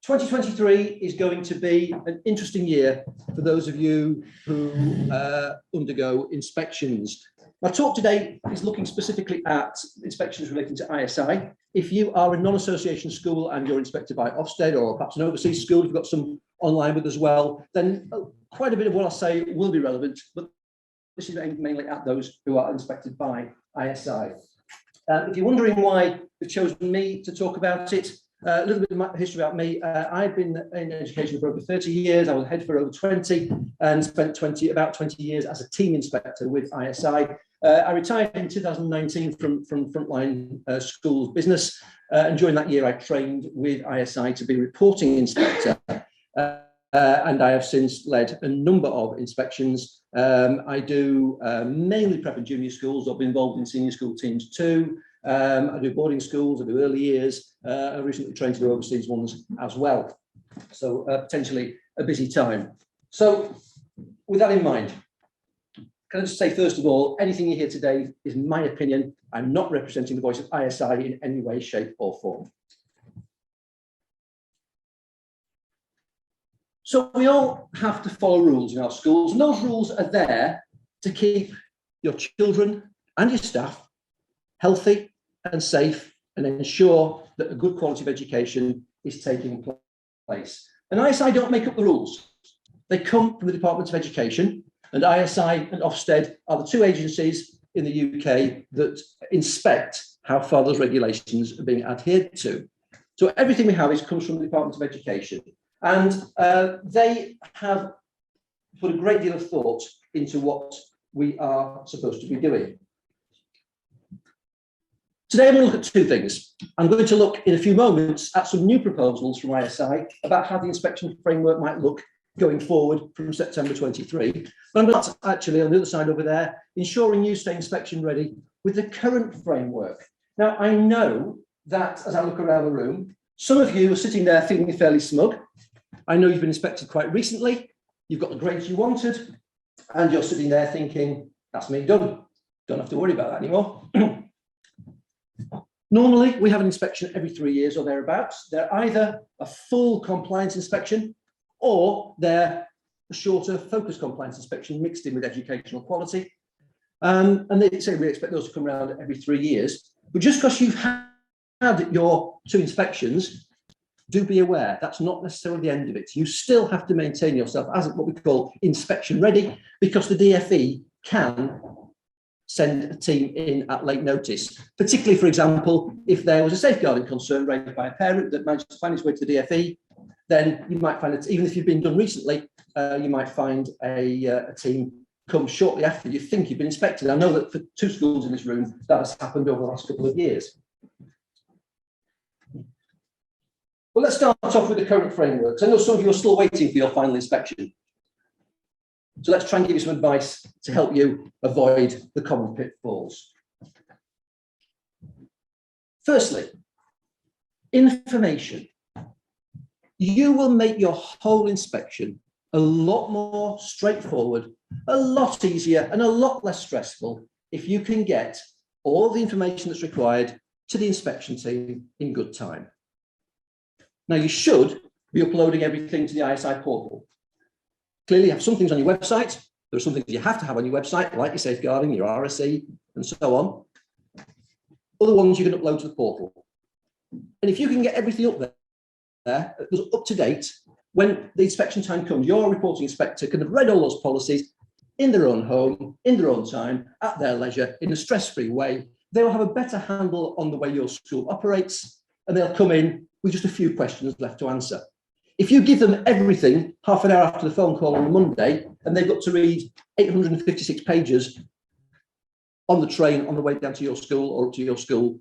2023 is going to be an interesting year for those of you who undergo inspections. My talk today is looking specifically at inspections relating to ISI. If you are a non-association school and you're inspected by Ofsted or perhaps an overseas school, you've got some online with as well, then quite a bit of what I'll say will be relevant, but this is aimed mainly at those who are inspected by ISI. If you're wondering why they've chosen me to talk about it, a little bit of my history about me. I've been in education for over 30 years. I was head for over 20 and spent about 20 years as a team inspector with ISI. I retired in 2019 from frontline schools business, and during that year I trained with ISI to be reporting inspector, and I have since led a number of inspections. I do mainly prep and junior schools. I've been involved in senior school teams too. I do boarding schools, I do early years. I recently trained to do overseas ones as well. So potentially a busy time. So with that in mind, can I just say, first of all, anything you hear today is my opinion. I'm not representing the voice of ISI in any way, shape or form. So we all have to follow rules in our schools, and those rules are there to keep your children and your staff healthy and safe, and ensure that a good quality of education is taking place. And ISI don't make up the rules. They come from the Department of Education, and ISI and Ofsted are the two agencies in the UK that inspect how far those regulations are being adhered to. So everything we have comes from the Department of Education, and they have put a great deal of thought into what we are supposed to be doing. Today I'm going to look at two things. I'm going to look in a few moments at some new proposals from ISI about how the inspection framework might look going forward from September 23. But I'm going to actually, on the other side over there, ensuring you stay inspection ready with the current framework. Now, I know that as I look around the room, some of you are sitting there feeling fairly smug. I know you've been inspected quite recently. You've got the grades you wanted, and you're sitting there thinking, that's me done. Don't have to worry about that anymore. Normally, we have an inspection every 3 years or thereabouts. They're either a full compliance inspection or they're a shorter focused compliance inspection mixed in with educational quality. And they say we expect those to come around every 3 years. But just because you've had your 2 inspections, do be aware that's not necessarily the end of it. You still have to maintain yourself as what we call inspection ready, because the DfE can send a team in at late notice, particularly, for example, if there was a safeguarding concern raised by a parent that managed to find its way to the DfE, then you might find that even if you've been done recently, you might find a team come shortly after you think you've been inspected. I know that for 2 schools in this room, that has happened over the last couple of years. Well, let's start off with the current frameworks. I know some of you are still waiting for your final inspection. So let's try and give you some advice to help you avoid the common pitfalls. Firstly, information. You will make your whole inspection a lot more straightforward, a lot easier, and a lot less stressful if you can get all the information that's required to the inspection team in good time. Now, you should be uploading everything to the ISI portal. Clearly, you have some things on your website. There are some things you have to have on your website, like your safeguarding, your RSE, and so on. Other ones you can upload to the portal. And if you can get everything up there, up to date, when the inspection time comes, your reporting inspector can have read all those policies in their own home, in their own time, at their leisure, in a stress-free way. They will have a better handle on the way your school operates, and they'll come in with just a few questions left to answer. If you give them everything half an hour after the phone call on a Monday, and they've got to read 856 pages on the train on the way down to your school or up to your school,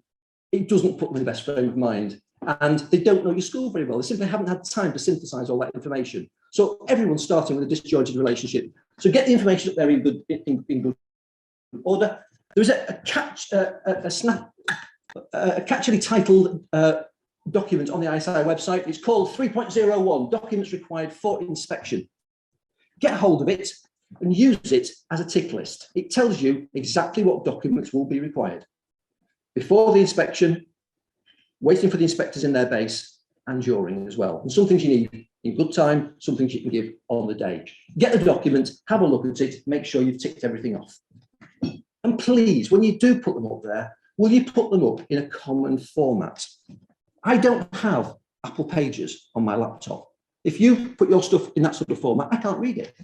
it doesn't put them in the best frame of mind. And they don't know your school very well. They simply haven't had time to synthesize all that information. So everyone's starting with a disjointed relationship. So get the information up there in good order. There is a catchily titled document on the ISI website. It's called 3.01, Documents Required for Inspection. Get hold of it and use it as a tick list. It tells you exactly what documents will be required before the inspection, waiting for the inspectors in their base, and during as well. And some things you need in good time, some things you can give on the day. Get the document, have a look at it, make sure you've ticked everything off. And please, when you do put them up there, will you put them up in a common format? I don't have Apple Pages on my laptop. If you put your stuff in that sort of format, I can't read it.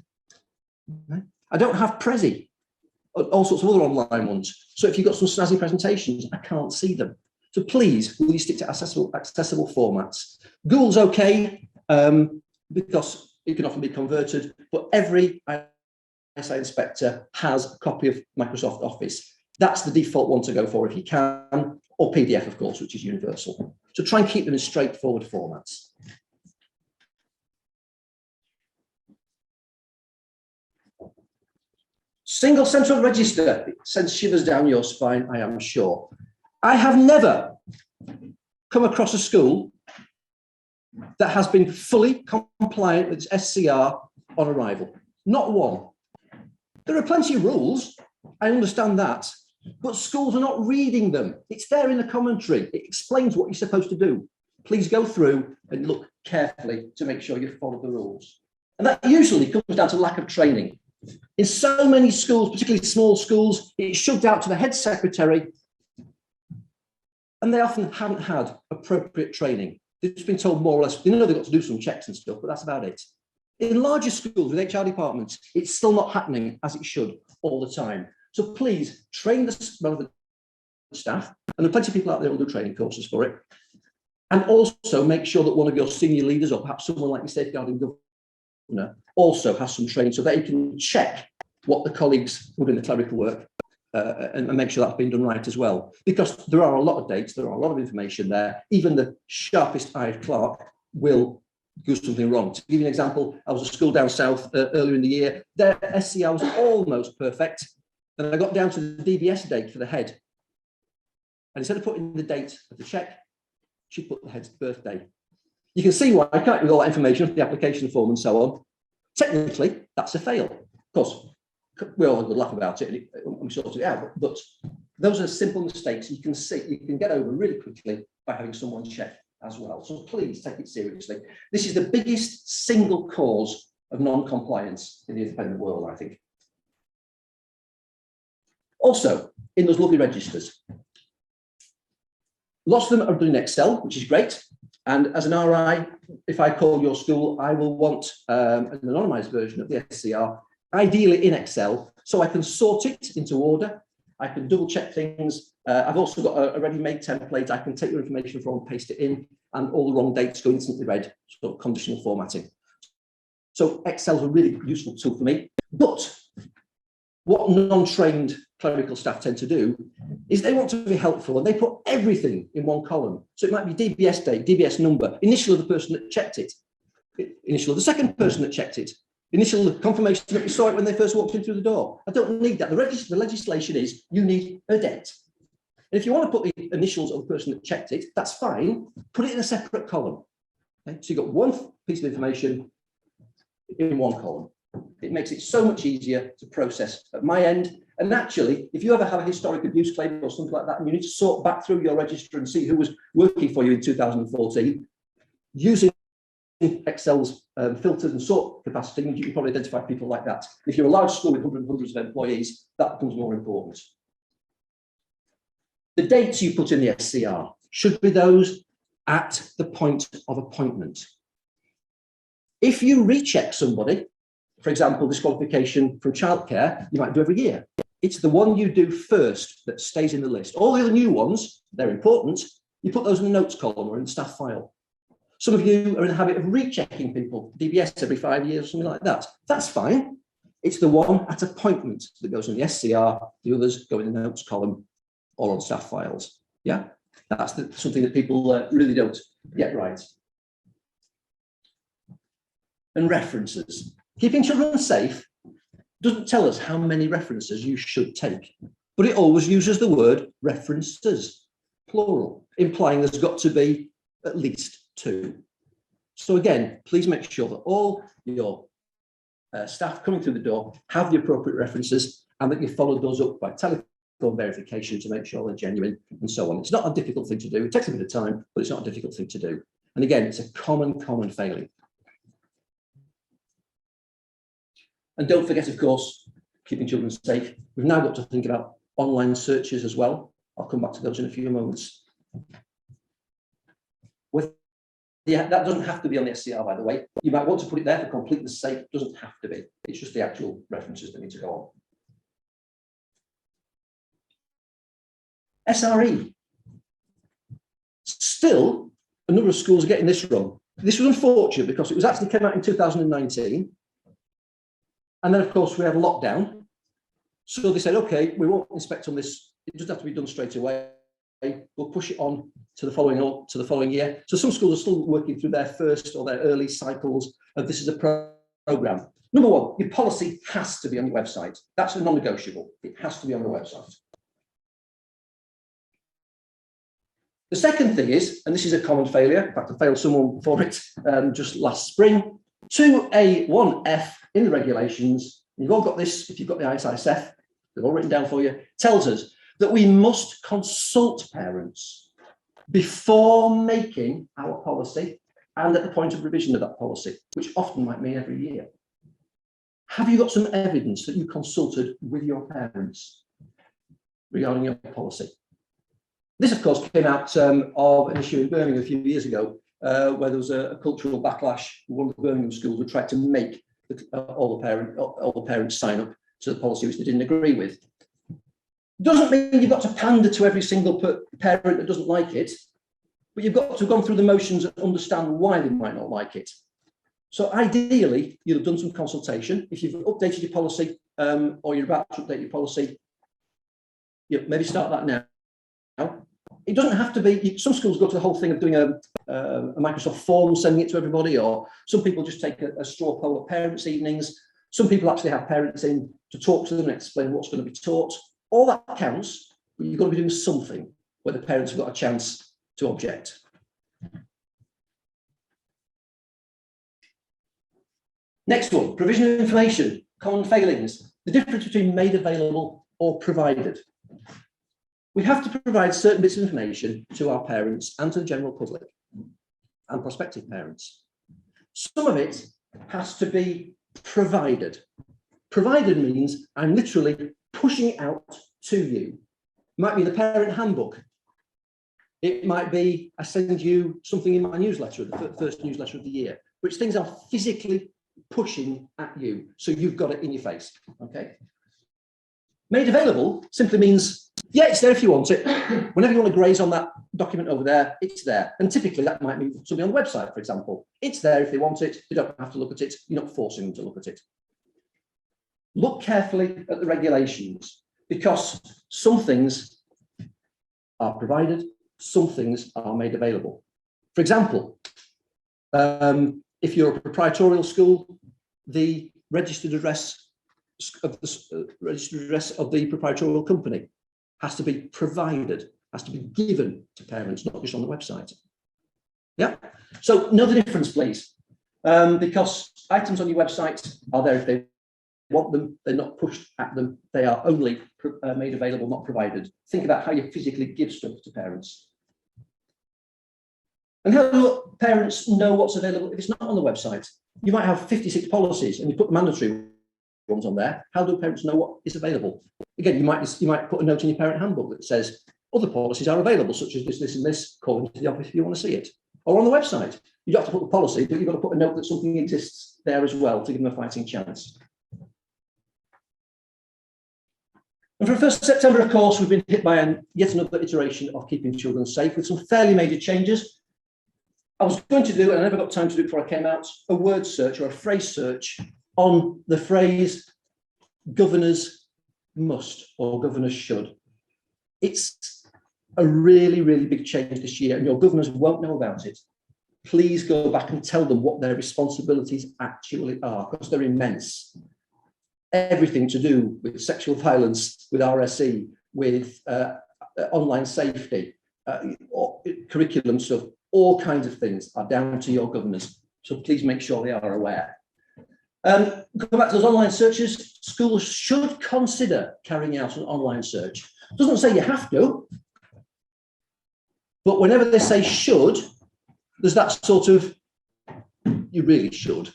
I don't have Prezi, all sorts of other online ones. So if you've got some snazzy presentations, I can't see them. So please, will you stick to accessible formats? Google's okay, because it can often be converted, but every ISI Inspector has a copy of Microsoft Office. That's the default one to go for if you can, or PDF, of course, which is universal. So try and keep them in straightforward formats. Single central register, it sends shivers down your spine, I am sure. I have never come across a school that has been fully compliant with its SCR on arrival. Not one. There are plenty of rules, I understand that, but schools are not reading them. It's there in the commentary. It explains what you're supposed to do. Please go through and look carefully to make sure you follow the rules. And that usually comes down to lack of training. In so many schools, particularly small schools, it's shoved out to the head secretary, and they often haven't had appropriate training. They've just been told more or less, they've got to do some checks and stuff, but that's about it. In larger schools with HR departments, it's still not happening as it should all the time. So please train the relevant staff, and there are plenty of people out there who will do training courses for it. And also make sure that one of your senior leaders, or perhaps someone like your safeguarding governor, also has some training so that you can check what the colleagues who are doing the clerical work and make sure that's been done right as well. Because there are a lot of dates, there are a lot of information there. Even the sharpest-eyed clerk will do something wrong. To give you an example, I was at a school down south earlier in the year. Their SCR was almost perfect. And I got down to the DBS date for the head. And instead of putting the date of the check, she put the head's birthday. You can see why I can't with all that information, the application form and so on. Technically, that's a fail. Of course, we all would laugh about it and we sort it out. But those are simple mistakes you can see, you can get over really quickly by having someone check as well. So please take it seriously. This is the biggest single cause of non-compliance in the independent world, I think. Also, in those lovely registers, lots of them are done in Excel, which is great. And as an RI, if I call your school, I will want an anonymized version of the SCR, ideally in Excel, so I can sort it into order. I can double check things. I've also got a ready-made template. I can take your information from and paste it in, and all the wrong dates go instantly read, sort of conditional formatting. So Excel's a really useful tool for me. But what non-trained clerical staff tend to do is they want to be helpful and they put everything in one column. So it might be DBS date, DBS number, initial of the person that checked it, initial of the second person that checked it, initial confirmation that we saw it when they first walked in through the door. I don't need that. The legislation is you need a date. And if you want to put the initials of the person that checked it, that's fine. Put it in a separate column. Okay? So you've got one piece of information in one column. It makes it so much easier to process at my end. And actually, if you ever have a historic abuse claim or something like that, and you need to sort back through your register and see who was working for you in 2014, using Excel's filters and sort capacity, you can probably identify people like that. If you're a large school with hundreds of employees, that becomes more important. The dates you put in the SCR should be those at the point of appointment. If you recheck somebody, for example, disqualification from childcare, you might do every year. It's the one you do first that stays in the list. All the other new ones, they're important. You put those in the notes column or in the staff file. Some of you are in the habit of rechecking people, DBS every 5 years or something like that. That's fine. It's the one at appointment that goes in the SCR. The others go in the notes column or on staff files. Yeah, that's something that people really don't get right. And references. Keeping children safe doesn't tell us how many references you should take, but it always uses the word references, plural, implying there's got to be at least 2. So again, please make sure that all your staff coming through the door have the appropriate references and that you follow those up by telephone verification to make sure they're genuine and so on. It's not a difficult thing to do. It takes a bit of time, but it's not a difficult thing to do. And again, it's a common failing. And don't forget, of course, keeping children safe. We've now got to think about online searches as well. I'll come back to those in a few moments. That doesn't have to be on the SCR, by the way. You might want to put it there for completeness' sake. It doesn't have to be. It's just the actual references that need to go on. SRE. Still, a number of schools are getting this wrong. This was unfortunate because it was actually came out in 2019. And then, of course, we had a lockdown. So they said, OK, we won't inspect on this. It doesn't have to be done straight away. We'll push it on to the following year. So some schools are still working through their first or their early cycles of this is a program. Number one, your policy has to be on your website. That's a non-negotiable. It has to be on the website. The second thing is, and this is a common failure, in fact, I failed someone for it just last spring, 2A1F in the regulations, you've all got this, if you've got the ISISF, they've all written down for you, tells us that we must consult parents before making our policy and at the point of revision of that policy, which often might mean every year. Have you got some evidence that you consulted with your parents regarding your policy? This, of course, came out of an issue in Birmingham a few years ago, where there was a cultural backlash. One of the Birmingham schools would try to make all the parents sign up to the policy which they didn't agree with. Doesn't mean you've got to pander to every single parent that doesn't like it, but you've got to have gone through the motions and understand why they might not like it. So ideally, you'll have done some consultation. If you've updated your policy or you're about to update your policy, maybe start that now. It doesn't have to be, some schools go to the whole thing of doing a Microsoft form, sending it to everybody, or some people just take a straw poll at parents' evenings. Some people actually have parents in to talk to them and explain what's going to be taught. All that counts, but you've got to be doing something where the parents have got a chance to object. Next one, provision of information, common failings. The difference between made available or provided. We have to provide certain bits of information to our parents and to the general public and prospective parents. Some of it has to be provided. Provided means I'm literally pushing it out to you. It might be the parent handbook. It might be I send you something in my newsletter, the first newsletter of the year, which things are physically pushing at you. So you've got it in your face, okay? Made available simply means, yeah, it's there if you want it. Whenever you want to graze on that document over there, it's there. And typically that might mean something on the website, for example. It's there if they want it. They don't have to look at it. You're not forcing them to look at it. Look carefully at the regulations because some things are provided, some things are made available. For example, if you're a proprietorial school, the registered address of the proprietorial company has to be provided, has to be given to parents, not just on the website. Yeah. So know the difference, please, because items on your website are there if they want them. They're not pushed at them. They are only made available, not provided. Think about how you physically give stuff to parents. And how do parents know what's available if it's not on the website? You might have 56 policies and you put the mandatory ones on there. How do parents know what is available? Again, you might put a note in your parent handbook that says other policies are available, such as this, this, and this. Call into the office if you want to see it. Or on the website. You don't have to put the policy, but you've got to put a note that something exists there as well to give them a fighting chance. And from 1st September, of course, we've been hit by yet another iteration of keeping children safe with some fairly major changes. I was going to do, and I never got time to do it before I came out, a word search or a phrase search on the phrase governors must or governors should. It's a really, really big change this year, and your governors won't know about it. Please go back and tell them what their responsibilities actually are, because they're immense. Everything to do with sexual violence, with RSE, with online safety, curriculum stuff, all kinds of things are down to your governors. So please make sure they are aware. Go back to those online searches. Schools should consider carrying out an online search. Doesn't say you have to, but whenever they say should, there's that sort of, you really should.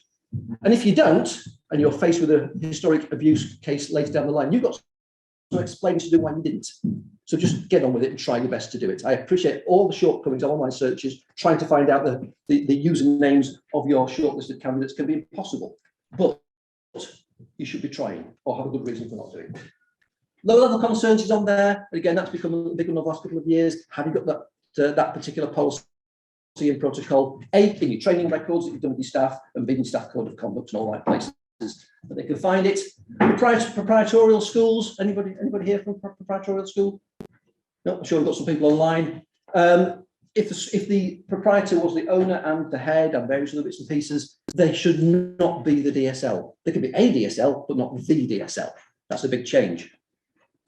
And if you don't, and you're faced with a historic abuse case later down the line, you've got to explain to do why you didn't. So just get on with it and try your best to do it. I appreciate all the shortcomings of online searches. Trying to find out the usernames of your shortlisted candidates can be impossible, but you should be trying or have a good reason for not doing it. Low-level concerns is on there. Again, that's become a big one over the last couple of years. Have you got that particular policy and protocol, A, in your training records that you've done with your staff, and B, in staff code of conduct in all right places that they can find it. Proprietorial schools. Anybody here from proprietorial school? No, I'm sure we've got some people online. If the proprietor was the owner and the head and various other bits and pieces, they should not be the DSL. They could be a DSL, but not the DSL. That's a big change.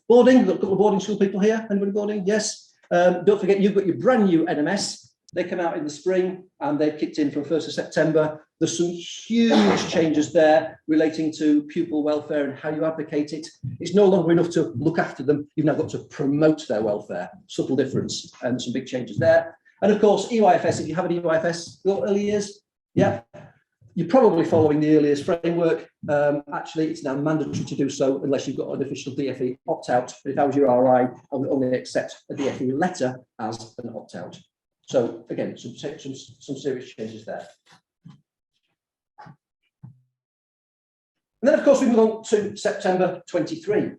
Boarding, we've got a couple of boarding school people here. Anybody boarding? Yes. Don't forget, you've got your brand new NMS. They come out in the spring and they've kicked in from 1st of September. There's some huge changes there relating to pupil welfare and how you advocate it. It's no longer enough to look after them. You've now got to promote their welfare. Subtle difference and some big changes there. And of course, EYFS, if you have an EYFS, your early years, yeah, you're probably following the early years framework. Actually, it's now mandatory to do so unless you've got an official DFE opt-out. But if I was your RI, I would only accept a DFE letter as an opt-out. So again, some serious changes there. And then, of course, we move on to September 23.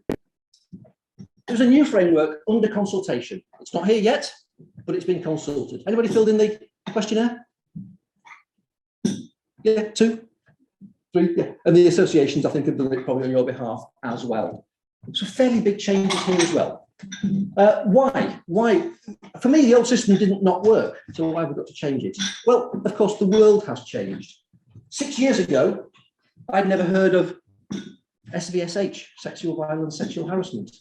There's a new framework under consultation. It's not here yet, but it's been consulted. Anybody filled in the questionnaire? Yeah, 2, 3, yeah. And the associations, I think, have done it probably on your behalf as well. So fairly big changes here as well. Why? For me, the old system didn't not work, so why have we got to change it? Well, of course, the world has changed. 6 years ago, I'd never heard of SVSH, sexual violence, sexual harassment.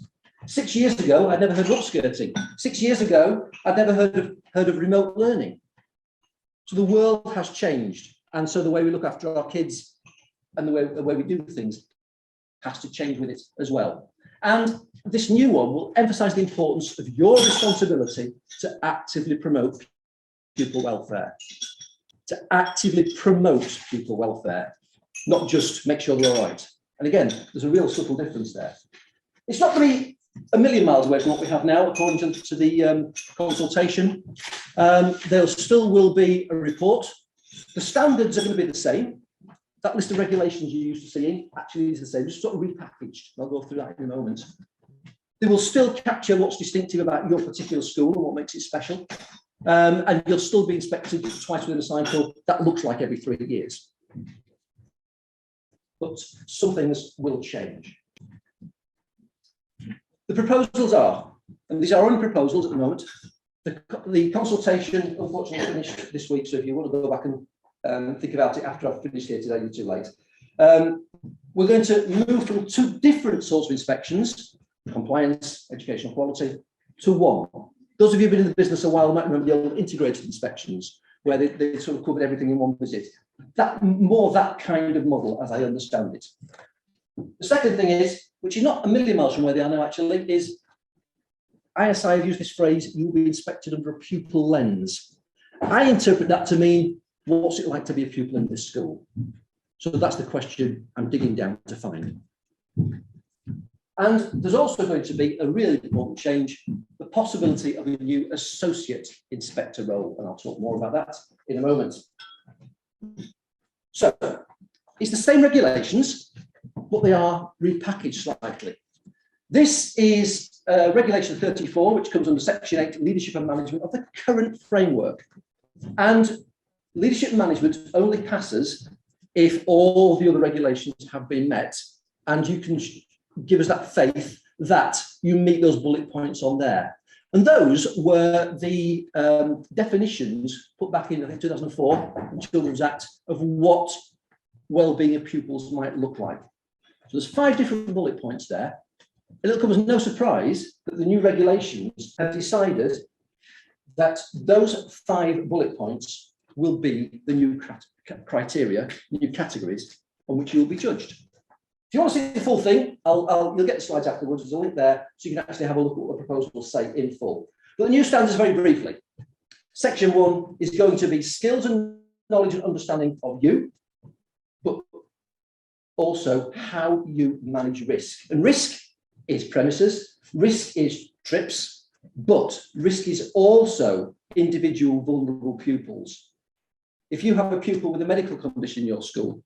6 years ago, I'd never heard of upskirting. 6 years ago, I'd never heard of remote learning. So the world has changed, and so the way we look after our kids and the way we do things has to change with it as well. And this new one will emphasise the importance of your responsibility to actively promote pupil welfare. To actively promote pupil welfare, not just make sure they're all right. And again, there's a real subtle difference there. It's not going to be a million miles away from what we have now, according to the consultation. There still will be a report. The standards are going to be the same. That list of regulations you're used to seeing actually is the same, just sort of repackaged. I'll go through that in a moment. They will still capture what's distinctive about your particular school and what makes it special. And you'll still be inspected twice within a cycle. That looks like every 3 years. But some things will change. The proposals are, and these are only proposals at the moment, the consultation unfortunately finished this week, so if you want to go back and think about it after I've finished here today, you're too late. We're going to move from 2 different sorts of inspections, compliance, educational quality, to 1. Those of you who've been in the business a while might remember the old integrated inspections, where they sort of covered everything in one visit. That kind of model, as I understand it. The second thing is, which is not a million miles from where they are now actually, is ISI have used this phrase, you'll be inspected under a pupil lens. I interpret that to mean, what's it like to be a pupil in this school? So that's the question I'm digging down to find. And there's also going to be a really important change, the possibility of a new associate inspector role, and I'll talk more about that in a moment. So it's the same regulations, but they are repackaged slightly. This is Regulation 34, which comes under Section 8, Leadership and Management of the current framework. And leadership and management only passes if all the other regulations have been met, and you can give us that faith that you meet those bullet points on there. And those were the definitions put back in, I think, 2004, the Children's Act, of what well-being of pupils might look like. So there's 5 different bullet points there. And it'll come as no surprise that the new regulations have decided that those 5 bullet points will be the new criteria, new categories on which you'll be judged. If you want to see the full thing, you'll get the slides afterwards. There's a link there, so you can actually have a look at what the proposals say in full. But the new standards, very briefly. Section 1 is going to be skills and knowledge and understanding of you, but also how you manage risk. And risk is premises, risk is trips, but risk is also individual vulnerable pupils. If you have a pupil with a medical condition in your school,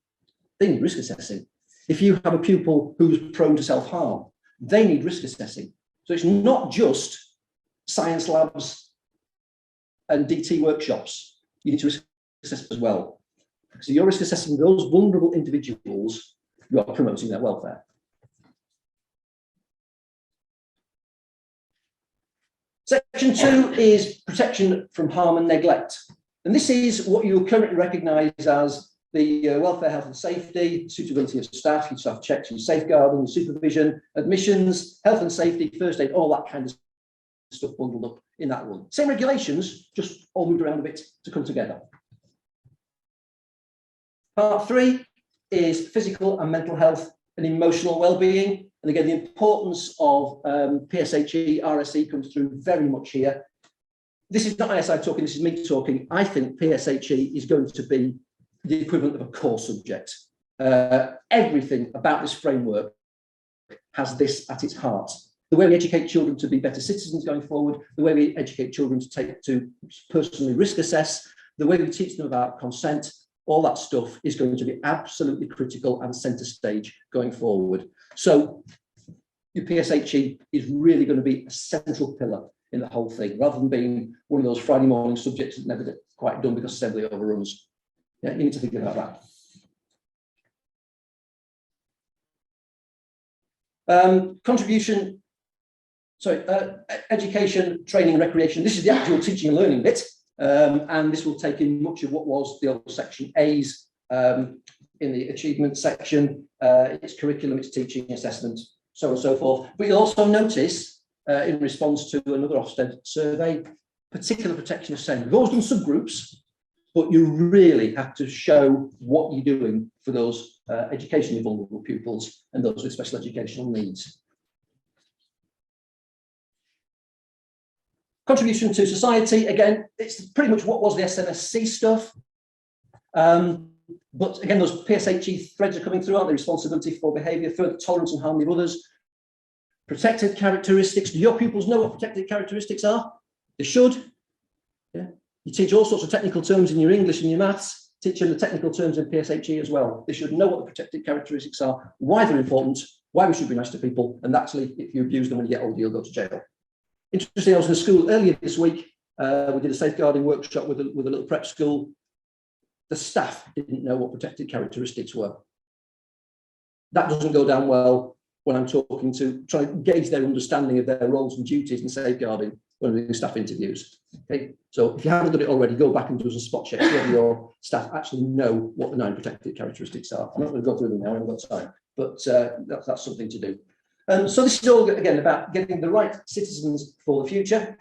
they need risk assessing. If you have a pupil who's prone to self-harm, they need risk assessing. So it's not just science labs and DT workshops. You need to risk assess as well. So you're risk assessing those vulnerable individuals, you are promoting their welfare. Section 2 is protection from harm and neglect. And this is what you currently recognise as the welfare, health and safety, suitability of staff, your staff checks, your safeguarding, your supervision, admissions, health and safety, first aid, all that kind of stuff bundled up in that one. Same regulations, just all moved around a bit to come together. Part 3 is physical and mental health and emotional well-being. And again, the importance of PSHE, RSE comes through very much here. This is not ISI talking, this is me talking. I think PSHE is going to be the equivalent of a core subject. Everything about this framework has this at its heart. The way we educate children to be better citizens going forward, the way we educate children to personally risk assess, the way we teach them about consent, all that stuff is going to be absolutely critical and centre stage going forward. So your PSHE is really going to be a central pillar in the whole thing, rather than being one of those Friday morning subjects that never get quite done because assembly overruns. Yeah, you need to think about that. Contribution, sorry, education, training, recreation. This is the actual teaching and learning bit. And this will take in much of what was the old section A's in the achievement section, its curriculum, its teaching, assessment, so on and so forth. But you'll also notice, in response to another Ofsted survey, particular protection of SEND. We've always done subgroups, but you really have to show what you're doing for those educationally vulnerable pupils and those with special educational needs. Contribution to society, again, it's pretty much what was the SMSC stuff. But again, those PSHE threads are coming through, aren't they? Responsibility for behaviour, further tolerance and harmony of others. Protected characteristics. Do your pupils know what protected characteristics are? They should. Yeah. You teach all sorts of technical terms in your English and your maths. Teach them the technical terms in PSHE as well. They should know what the protected characteristics are, why they're important, why we should be nice to people, and actually, if you abuse them when you get older, you'll go to jail. Interesting, I was in a school earlier this week. We did a safeguarding workshop with a little prep school. The staff didn't know what protected characteristics were. That doesn't go down well when I'm talking to, trying to gauge their understanding of their roles and duties in safeguarding when we're doing staff interviews. Okay, so if you haven't done it already, go back and do some spot checks whether your staff actually know what the 9 protected characteristics are. I'm not going to go through them now, I haven't got time, but that's something to do. So this is all, again, about getting the right citizens for the future.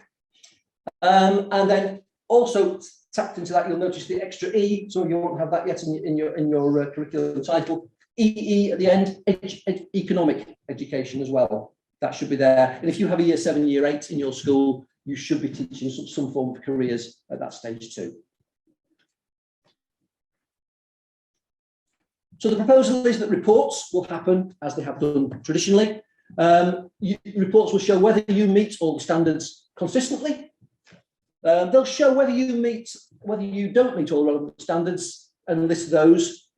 And then also tapped into that, you'll notice the extra E. Some of you won't have that yet in your curriculum title. EE at the end, economic education as well. That should be there. And if you have a year 7, year 8 in your school, you should be teaching some form of careers at that stage too. So the proposal is that reports will happen as they have done traditionally. Reports will show whether you meet all the standards consistently. They'll show whether you don't meet all the relevant standards and list those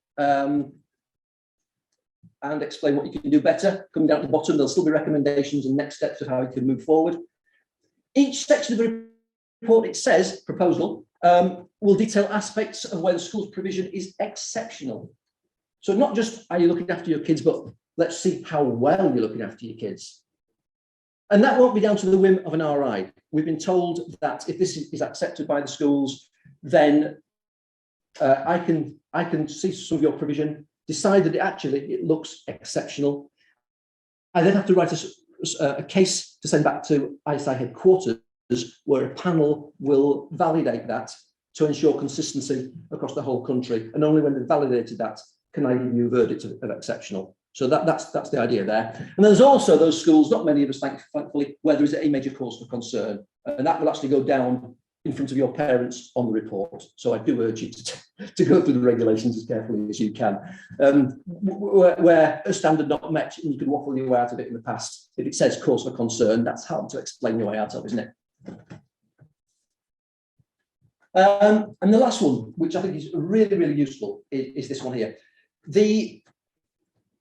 and explain what you can do better. Coming down to the bottom, there'll still be recommendations and next steps of how you can move forward. Each section of the report, it says, proposal, will detail aspects of where the school's provision is exceptional. So not just are you looking after your kids, but let's see how well you're looking after your kids. And that won't be down to the whim of an RI. We've been told that if this is accepted by the schools, then I can see some of your provision, decide that it looks exceptional. I then have to write a case to send back to ISI headquarters, where a panel will validate that to ensure consistency across the whole country. And only when they've validated that can I give you a verdict of exceptional. So that's the idea there. And there's also those schools, not many of us thankfully, where there is a major cause for concern. And that will actually go down in front of your parents on the report. So I do urge you to go through the regulations as carefully as you can. Where a standard not met, and you can waffle your way out of it in the past, if it says cause for concern, that's hard to explain your way out of, isn't it? And the last one, which I think is really, really useful, is this one here. The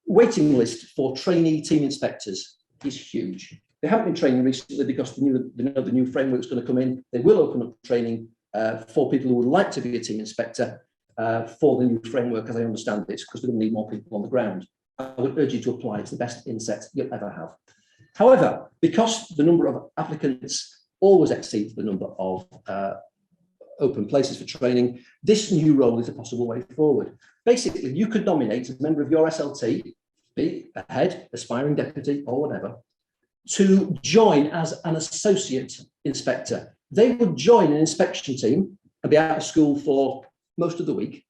waiting list for trainee team inspectors is huge. They haven't been training recently because they know the new framework is going to come in. They will open up training for people who would like to be a team inspector for the new framework, as I understand it, because we're going to need more people on the ground. I would urge you to apply. It's the best inset you'll ever have. However, because the number of applicants always exceeds the number of open places for training, this new role is a possible way forward. Basically, you could nominate a member of your SLT, be a head, aspiring deputy, or whatever, to join as an associate inspector. They would join an inspection team and be out of school for most of the week,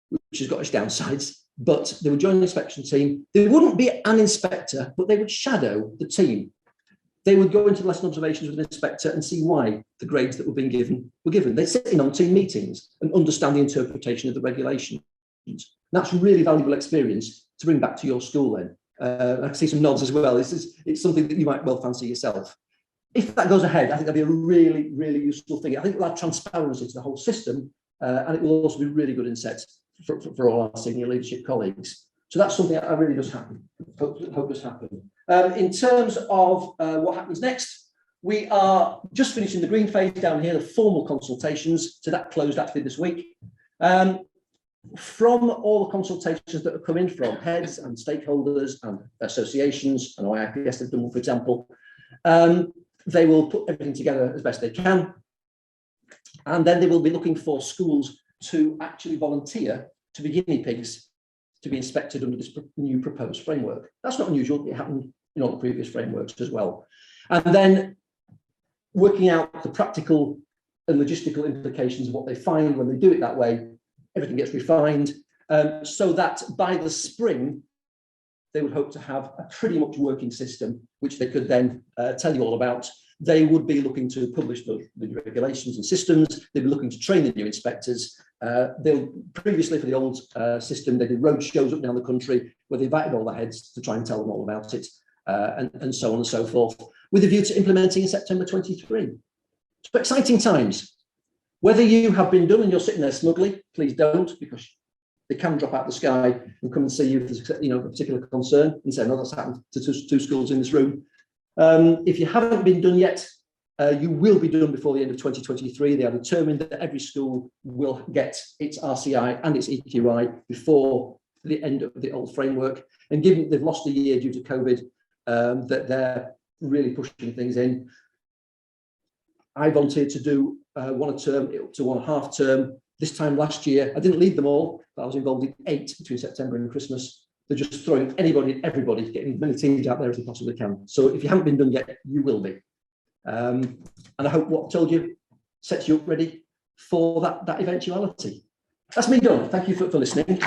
which has got its downsides, but they would join the inspection team. They wouldn't be an inspector, but they would shadow the team. They would go into lesson observations with an inspector and see why the grades that were being given were given. They'd sit in on team meetings and understand the interpretation of the regulations. That's really valuable experience to bring back to your school then. I see some nods as well. It's something that you might well fancy yourself. If that goes ahead, I think that'd be a really, really useful thing. I think it'll add transparency to the whole system, and it will also be really good insight for all our senior leadership colleagues. So that's something that really does happen. Hope does happen. In terms of what happens next, we are just finishing the green phase down here, the formal consultations. So that closed actually this week. From all the consultations that have come in from heads and stakeholders and associations, and IIPS have done one, for example, they will put everything together as best they can. And then they will be looking for schools to actually volunteer to be guinea pigs to be inspected under this new proposed framework. That's not unusual. It happened in all the previous frameworks as well. And then working out the practical and logistical implications of what they find when they do it that way. Everything gets refined, so that by the spring, they would hope to have a pretty much working system, which they could then tell you all about. They would be looking to publish the regulations and systems. They'd be looking to train the new inspectors. They'll previously, for the old system, they did road shows up and down the country where they invited all the heads to try and tell them all about it, and so on and so forth, with a view to implementing in September 23. So exciting times. Whether you have been done and you're sitting there smugly, please don't, because they can drop out of the sky and come and see you if there's a particular concern and say, no, that's happened to two schools in this room. If you haven't been done yet, you will be done before the end of 2023. They are determined that every school will get its RCI and its EQI before the end of the old framework. And given they've lost a year due to COVID, that they're really pushing things in. I volunteered to do one a term up to 1.5 term. This time last year, I didn't lead them all, but I was involved in 8 between September and Christmas. They're just throwing anybody and everybody, getting as many teams out there as they possibly can. So if you haven't been done yet, you will be. And I hope what I've told you sets you up ready for that eventuality. That's me done. Thank you for listening.